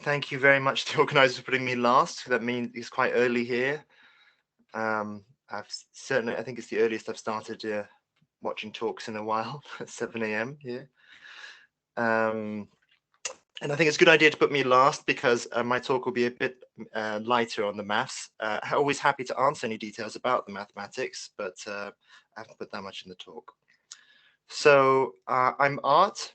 Thank you very much to the organisers for putting me last. That means it's quite early here. I think it's the earliest I've started watching talks in a while, at 7 a.m. here. And I think it's a good idea to put me last because my talk will be a bit lighter on the maths. Always happy to answer any details about the mathematics, but I haven't put that much in the talk. So I'm Art.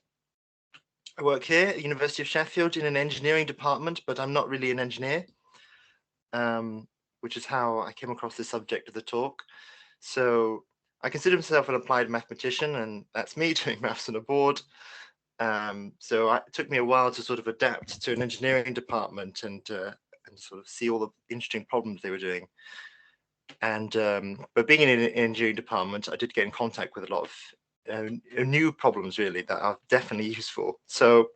I work here at the University of Sheffield in an engineering department, but I'm not really an engineer, which is how I came across the subject of the talk. So I consider myself an applied mathematician, and that's me doing maths on a board. So it took me a while to sort of adapt to an engineering department and sort of see all the interesting problems they were doing. And but being in an engineering department, I did get in contact with a lot of new problems really that are definitely useful. So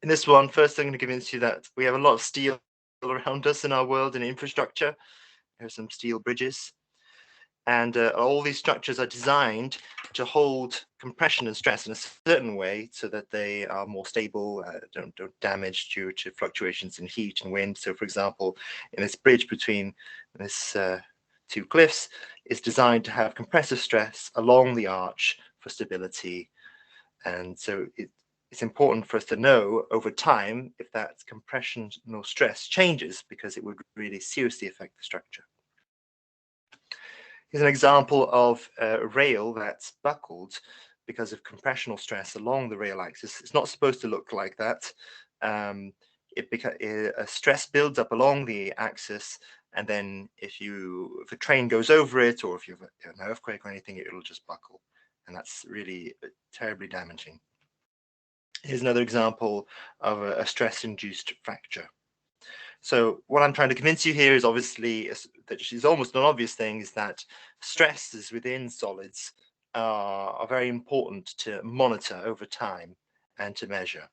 in this one, first I'm going to convince you that we have a lot of steel around us in our world and infrastructure. There are some steel bridges. And all these structures are designed to hold compression and stress in a certain way so that they are more stable, don't damage due to fluctuations in heat and wind. So, for example, in this bridge between this two cliffs is designed to have compressive stress along the arch for stability. And so it's important for us to know over time if that compressional stress changes, because it would really seriously affect the structure. Here's an example of a rail that's buckled because of compressional stress along the rail axis. It's not supposed to look like that. A stress builds up along the axis, and then if a train goes over it, or if you have an earthquake or anything, it'll just buckle, and that's really terribly damaging. Here's another example of a stress-induced fracture. So what I'm trying to convince you here is obviously that is almost an obvious thing, is that stresses within solids are very important to monitor over time and to measure.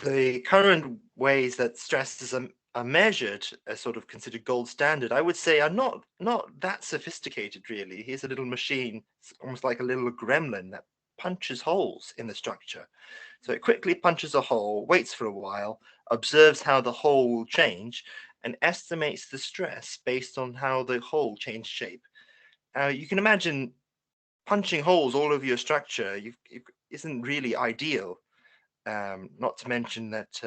The current ways that stresses are measured as sort of considered gold standard, I would say, are not that sophisticated really. Here's a little machine, it's almost like a little gremlin that punches holes in the structure. So it quickly punches a hole, waits for a while, observes how the hole will change, and estimates the stress based on how the hole changed shape. You can imagine punching holes all over your structure it isn't really ideal. Not to mention that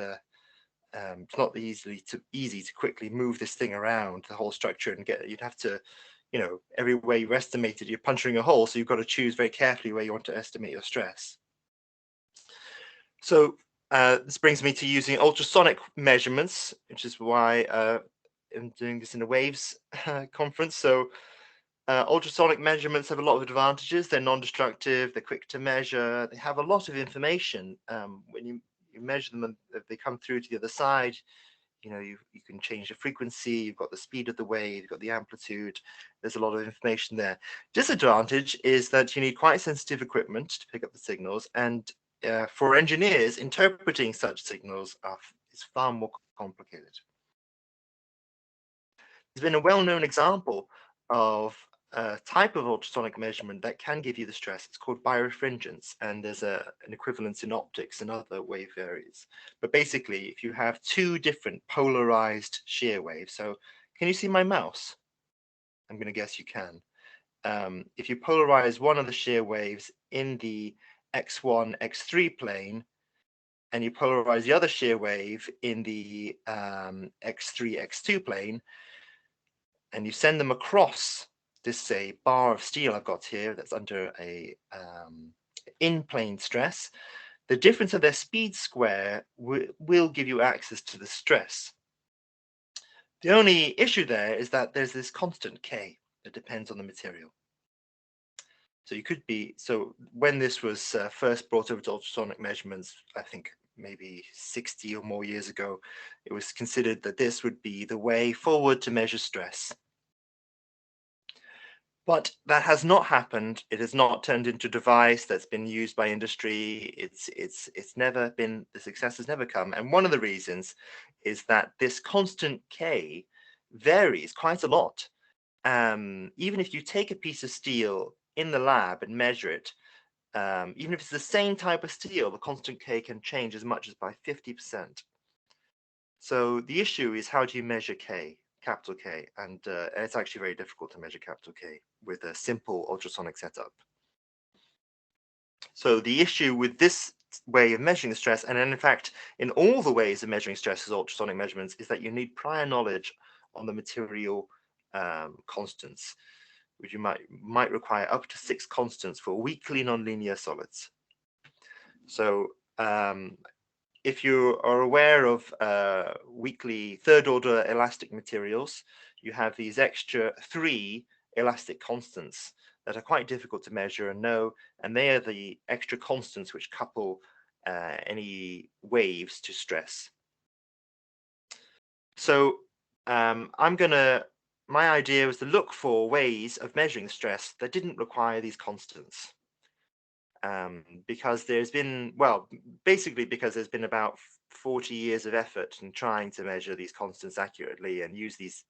it's not easy to quickly move this thing around the whole structure and you'd have to, everywhere you estimated, you're punching a hole, so you've got to choose very carefully where you want to estimate your stress. So this brings me to using ultrasonic measurements, which is why I'm doing this in a Waves conference. So ultrasonic measurements have a lot of advantages. They're non-destructive, they're quick to measure, they have a lot of information. When you measure them and they come through to the other side, you can change the frequency, you've got the speed of the wave, you've got the amplitude, there's a lot of information there. Disadvantage is that you need quite sensitive equipment to pick up the signals, and for engineers, interpreting such signals is far more complicated. There's been a well-known example of a type of ultrasonic measurement that can give you the stress. It's called birefringence, and there's an equivalence in optics and other wave theories. But basically, if you have two different polarized shear waves, so can you see my mouse? I'm going to guess you can. If you polarize one of the shear waves in the x1, x3 plane, and you polarize the other shear wave in the x3, x2 plane, and you send them across this, say, bar of steel I've got here that's under a in-plane stress, the difference of their speed square will give you access to the stress. The only issue there is that there's this constant K that depends on the material. So when this was first brought over to ultrasonic measurements, I think maybe 60 or more years ago, it was considered that this would be the way forward to measure stress. But that has not happened. It has not turned into a device that's been used by industry. It's never been, the success has never come. And one of the reasons is that this constant K varies quite a lot. Even if you take a piece of steel in the lab and measure it, even if it's the same type of steel, the constant K can change as much as by 50%. So the issue is, how do you measure K, capital K? And it's actually very difficult to measure capital K with a simple ultrasonic setup. So the issue with this way of measuring the stress, and in fact, in all the ways of measuring stress as ultrasonic measurements, is that you need prior knowledge on the material constants, which you might require up to 6 constants for weakly nonlinear solids. So if you are aware of weakly third-order elastic materials, you have these extra 3 elastic constants that are quite difficult to measure and know, and they are the extra constants which couple any waves to stress. So my idea was to look for ways of measuring stress that didn't require these constants. Because there's been, well, basically because there's been about 40 years of effort in trying to measure these constants accurately and use these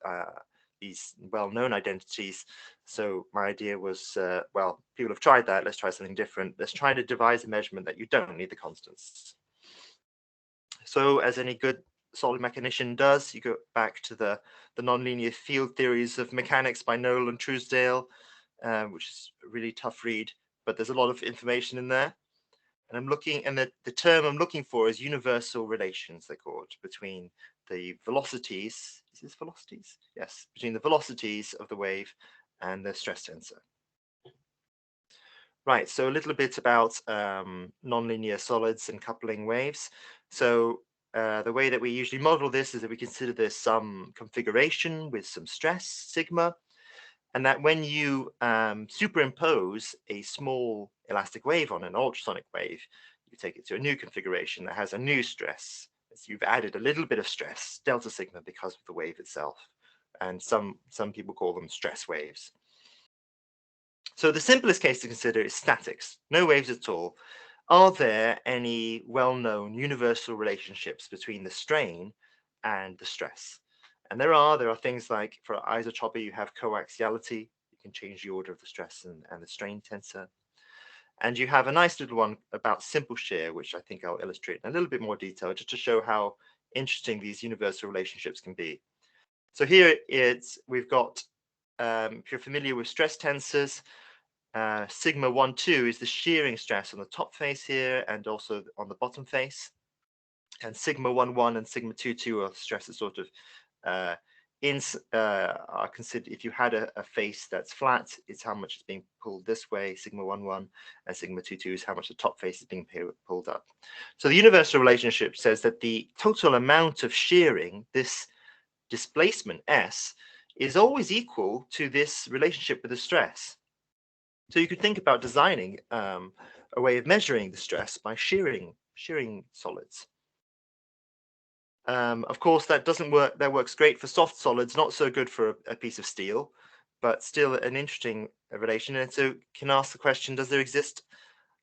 well-known identities. So my idea was, well, people have tried that, let's try something different. Let's try to devise a measurement that you don't need the constants. So as any good solid mechanician does, you go back to the nonlinear field theories of mechanics by Noel and Truesdale, which is a really tough read, but there's a lot of information in there. And I'm looking, and the term I'm looking for is universal relations, they're called, between the velocities, is this velocities? Yes, between the velocities of the wave and the stress tensor. Right, so a little bit about nonlinear solids and coupling waves. So the way that we usually model this is that we consider there's some configuration with some stress, sigma, and that when you superimpose a small elastic wave on an ultrasonic wave, you take it to a new configuration that has a new stress. So you've added a little bit of stress, delta sigma, because of the wave itself. And some people call them stress waves. So the simplest case to consider is statics, no waves at all. Are there any well-known universal relationships between the strain and the stress? And there are things like, for isotropy, you have coaxiality. You can change the order of the stress and the strain tensor. And you have a nice little one about simple shear, which I think I'll illustrate in a little bit more detail, just to show how interesting these universal relationships can be. So here we've got, if you're familiar with stress tensors, sigma 1, 2 is the shearing stress on the top face here and also on the bottom face. And sigma 1, 1 and sigma 2, 2 are stresses sort of are considered, if you had a face that's flat, it's how much is being pulled this way, sigma 1, 1, and sigma 2, 2 is how much the top face is being pulled up. So the universal relationship says that the total amount of shearing, this displacement S, is always equal to this relationship with the stress. So you could think about designing a way of measuring the stress by shearing solids. Of course, that doesn't work. That works great for soft solids, not so good for a piece of steel, but still an interesting relation. And so can ask the question, does there exist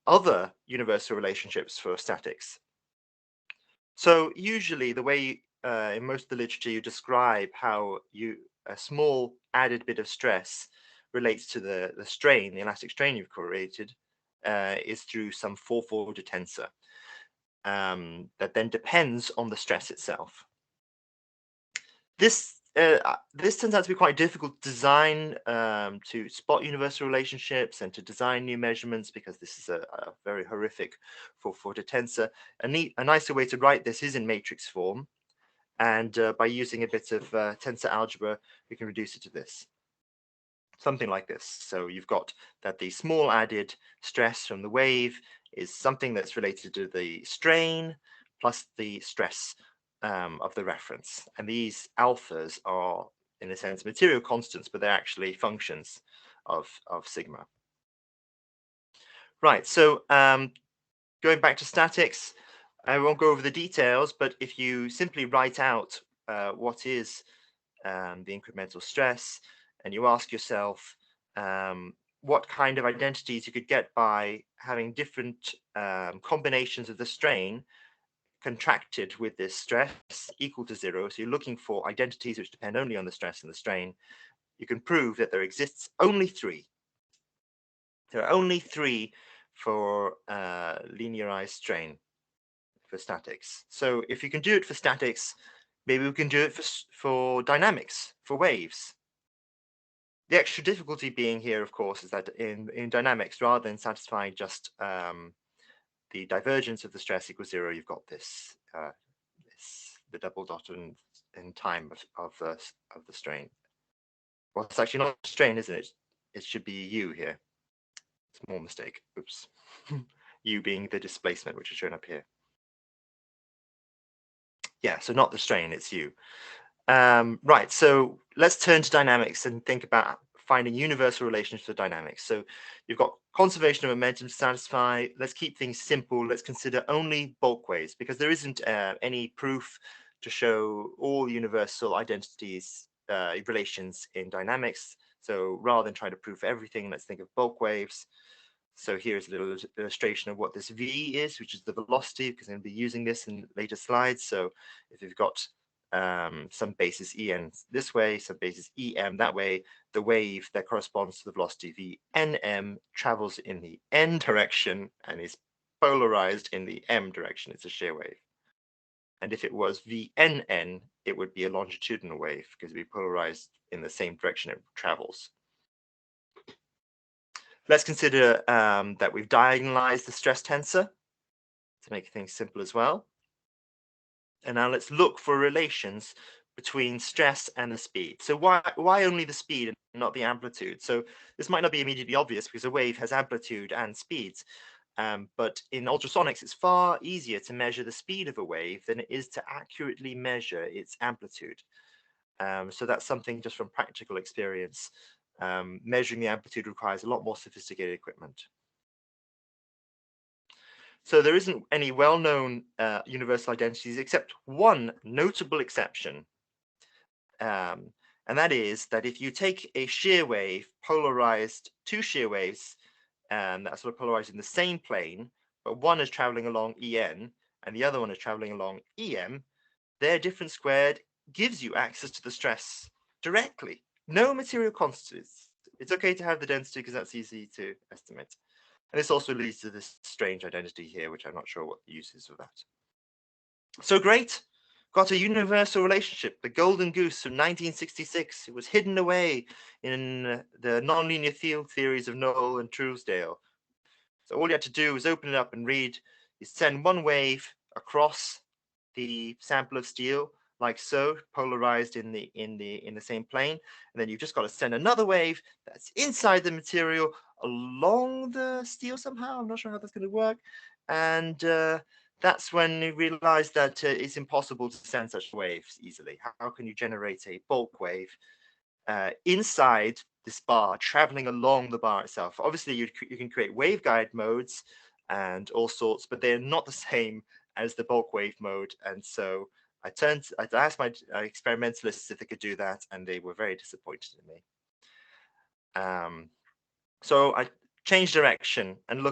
other universal relationships for statics? So usually the way in most of the literature you describe how a small added bit of stress relates to the strain, the elastic strain you've created, is through some fourfold tensor that then depends on the stress itself. This turns out to be quite difficult to design, to spot universal relationships and to design new measurements, because this is a very horrific fourfold tensor. A nicer way to write this is in matrix form, and by using a bit of tensor algebra, we can reduce it to this. Something like this. So you've got that the small added stress from the wave is something that's related to the strain plus the stress of the reference. And these alphas are, in a sense, material constants, but they're actually functions of sigma. Right, so going back to statics, I won't go over the details, but if you simply write out what is the incremental stress, and you ask yourself what kind of identities you could get by having different combinations of the strain contracted with this stress equal to 0. So you're looking for identities which depend only on the stress and the strain. You can prove that there exists only 3. There are only 3 for linearized strain for statics. So if you can do it for statics, maybe we can do it for dynamics, for waves. The extra difficulty being here, of course, is that in dynamics, rather than satisfying just the divergence of the stress equals 0, you've got this, the double dot in time of the strain. Well, it's actually not strain, isn't it? It should be U here. Small mistake. Oops. U being the displacement, which is shown up here. Yeah, so not the strain, it's U. Right, so let's turn to dynamics and think about finding universal relations for dynamics. So you've got conservation of momentum to satisfy. Let's keep things simple. Let's consider only bulk waves because there isn't any proof to show all universal identities, relations in dynamics. So rather than trying to prove everything, let's think of bulk waves. So here's a little illustration of what this V is, which is the velocity, because I'm going to be using this in later slides. So if you've got some basis En this way, some basis Em that way, the wave that corresponds to the velocity Vnm travels in the N direction and is polarized in the M direction. It's a shear wave. And if it was Vnn, it would be a longitudinal wave because it would be polarized in the same direction it travels. Let's consider that we've diagonalized the stress tensor to make things simple as well. And now let's look for relations between stress and the speed. So why only the speed and not the amplitude? So this might not be immediately obvious because a wave has amplitude and speeds. But in ultrasonics, it's far easier to measure the speed of a wave than it is to accurately measure its amplitude. So that's something just from practical experience. Measuring the amplitude requires a lot more sophisticated equipment. So there isn't any well-known universal identities except one notable exception. And that is that if you take a shear wave polarized, two shear waves that are sort of polarized in the same plane, but one is traveling along En and the other one is traveling along Em, their difference squared gives you access to the stress directly. No material constants. It's okay to have the density because that's easy to estimate. And this also leads to this strange identity here, which I'm not sure what the use is of that. So great. Got a universal relationship, the golden goose from 1966. It was hidden away in the nonlinear field theories of Knoll and Truesdale. So all you had to do was open it up and read. You send one wave across the sample of steel, like so, polarized in the same plane, and then you've just got to send another wave that's inside the material along the steel somehow. I'm not sure how that's going to work, and that's when you realize that it's impossible to send such waves easily. How can you generate a bulk wave inside this bar, traveling along the bar itself? Obviously, you can create waveguide modes and all sorts, but they're not the same as the bulk wave mode. And so I asked my experimentalists if they could do that, and they were very disappointed in me. So I changed direction and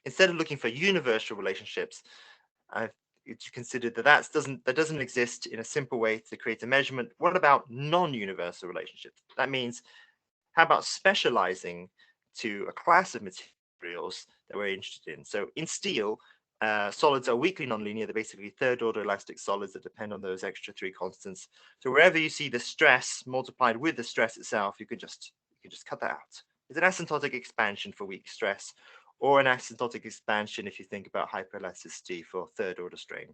instead of looking for universal relationships, I've considered that doesn't exist in a simple way to create a measurement. What about non-universal relationships? That means, how about specializing to a class of materials that we're interested in? So in steel, solids are weakly nonlinear. They're basically third-order elastic solids that depend on those extra three constants. So wherever you see the stress multiplied with the stress itself, you can just cut that out. It's an asymptotic expansion for weak stress, or an asymptotic expansion if you think about hyperelasticity for third-order strain.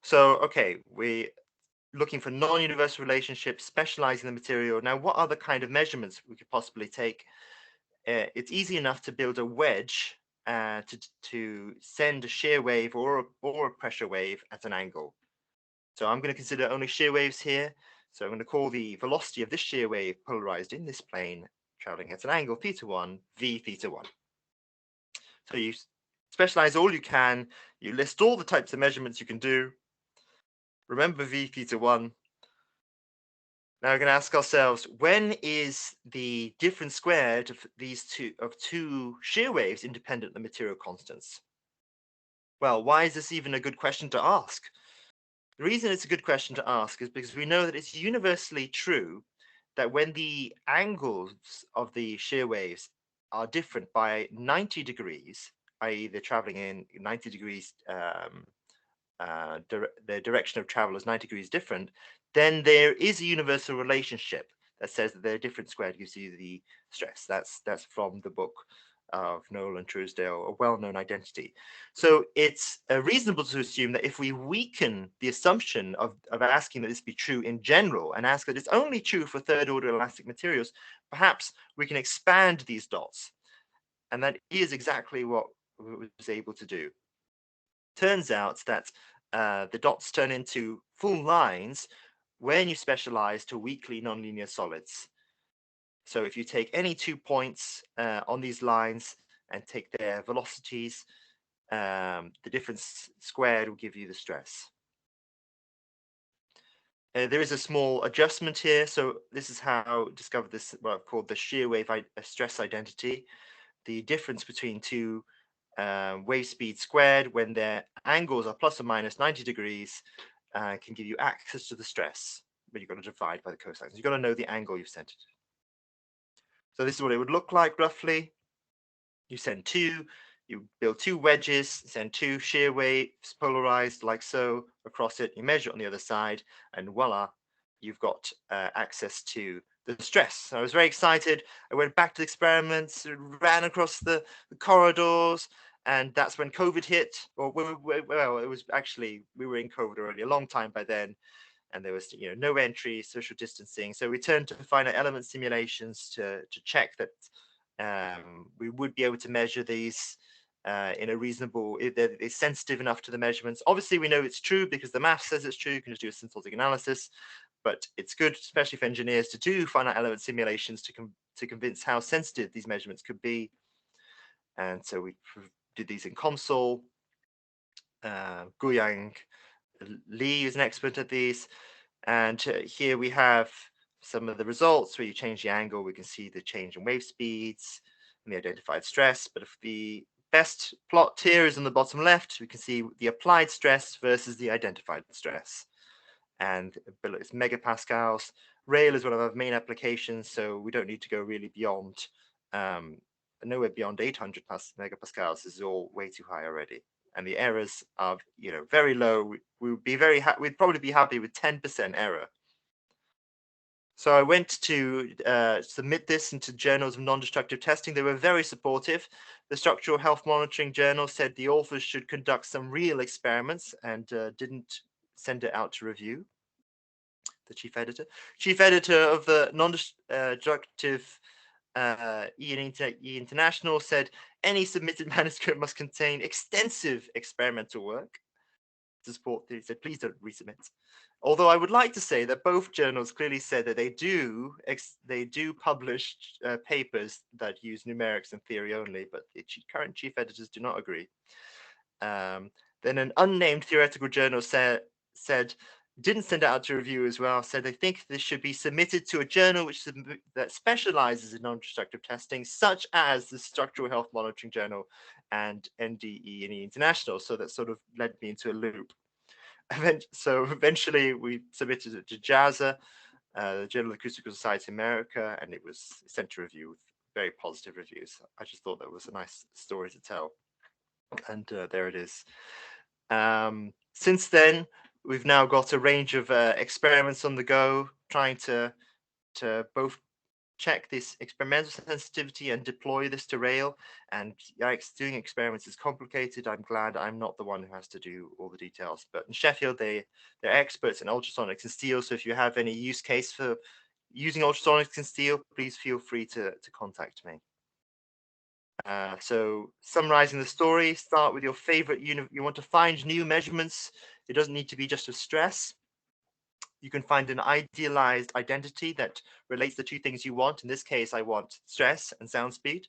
So, okay, we're looking for non-universal relationships, specializing the material. Now, what other kind of measurements we could possibly take? It's easy enough to build a wedge to send a shear wave or a pressure wave at an angle. So I'm going to consider only shear waves here. So I'm going to call the velocity of this shear wave polarized in this plane, traveling at an angle θ1, v θ1. So you specialize all you can. You list all the types of measurements you can do. Remember v θ1. Now we're going to ask ourselves, when is the difference squared of these two shear waves independent of the material constants? Well, why is this even a good question to ask? The reason it's a good question to ask is because we know that it's universally true that when the angles of the shear waves are different by 90 degrees, i.e. they're traveling in 90 degrees, the direction of travel is 90 degrees different, then there is a universal relationship that says that they're different squared gives you the stress. That's from the book of Noel and Truesdale, a well-known identity. So it's reasonable to assume that if we weaken the assumption of asking that this be true in general and ask that it's only true for third-order elastic materials, perhaps we can expand these dots. And that is exactly what we was able to do. Turns out that the dots turn into full lines when you specialize to weakly nonlinear solids. So if you take any 2 points on these lines and take their velocities, the difference squared will give you the stress. There is a small adjustment here. So this is how I discovered this, what I've called the shear wave stress identity. The difference between two wave speed squared when their angles are plus or minus 90 degrees can give you access to the stress, but you've got to divide by the cosines. You've got to know the angle you've centered. So this is what it would look like roughly. You build two wedges, send two shear waves polarized like so across it. You measure it on the other side, and voila, you've got access to the stress. So I was very excited. I went back to the experiments, ran across the corridors, and that's when COVID hit. Well, it was actually, we were in COVID already a long time by then, and there was no entry, social distancing. So we turned to finite element simulations to check that we would be able to measure these in a reasonable, they're sensitive enough to the measurements. Obviously, we know it's true because the math says it's true. You can just do a synthotic analysis, but it's good, especially for engineers, to do finite element simulations to convince how sensitive these measurements could be. And so we did these in COMSOL. Guiyang Li is an expert at these. And here we have some of the results where you change the angle, we can see the change in wave speeds and the identified stress. But if the best plot here is on the bottom left, we can see the applied stress versus the identified stress. And below it's megapascals. Rail is one of our main applications, so we don't need to go really beyond, nowhere beyond 800 megapascals. This is all way too high already. And the errors are, very low. We would be we'd probably be happy with 10% error. So I went to submit this into journals of non-destructive testing. They were very supportive. The Structural Health Monitoring Journal said the authors should conduct some real experiments and didn't send it out to review. The chief editor of the non-destructive E International said any submitted manuscript must contain extensive experimental work to support theory. Said please don't resubmit. Although I would like to say that both journals clearly said that they do publish papers that use numerics and theory only, but the current chief editors do not agree. Then an unnamed theoretical journal said didn't send it out to review as well, said they think this should be submitted to a journal that specializes in non-destructive testing, such as the Structural Health Monitoring Journal and NDE and E International. So that sort of led me into a loop. So eventually we submitted it to JASA, the Journal of Acoustical Society America, and it was sent to review with very positive reviews. I just thought that was a nice story to tell. And there it is. Since then, we've now got a range of experiments on the go, trying to both check this experimental sensitivity and deploy this to rail. And yikes, doing experiments is complicated. I'm glad I'm not the one who has to do all the details. But in Sheffield, they're experts in ultrasonics and steel. So if you have any use case for using ultrasonics and steel, please feel free to contact me. So summarizing the story, start with your favorite unit. You want to find new measurements. It doesn't need to be just of stress. You can find an idealized identity that relates the two things you want. In this case, I want stress and sound speed.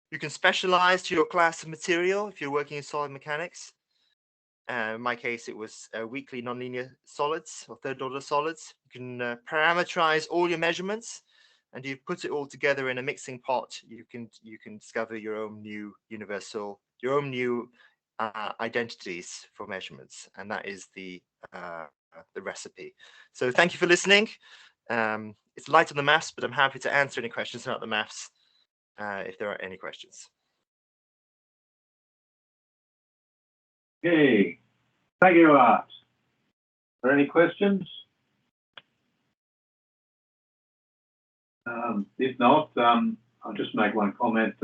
You can specialize to your class of material if you're working in solid mechanics. In my case, it was weakly nonlinear solids or third order solids. You can parameterize all your measurements, and you put it all together in a mixing pot. You can discover your own new universal, your own new identities for measurements, and that is the recipe. So thank you for listening. It's light on the maths, but I'm happy to answer any questions about the maths. if there are any questions. Okay, thank you, Art. Are there any questions? If not, I'll just make one comment.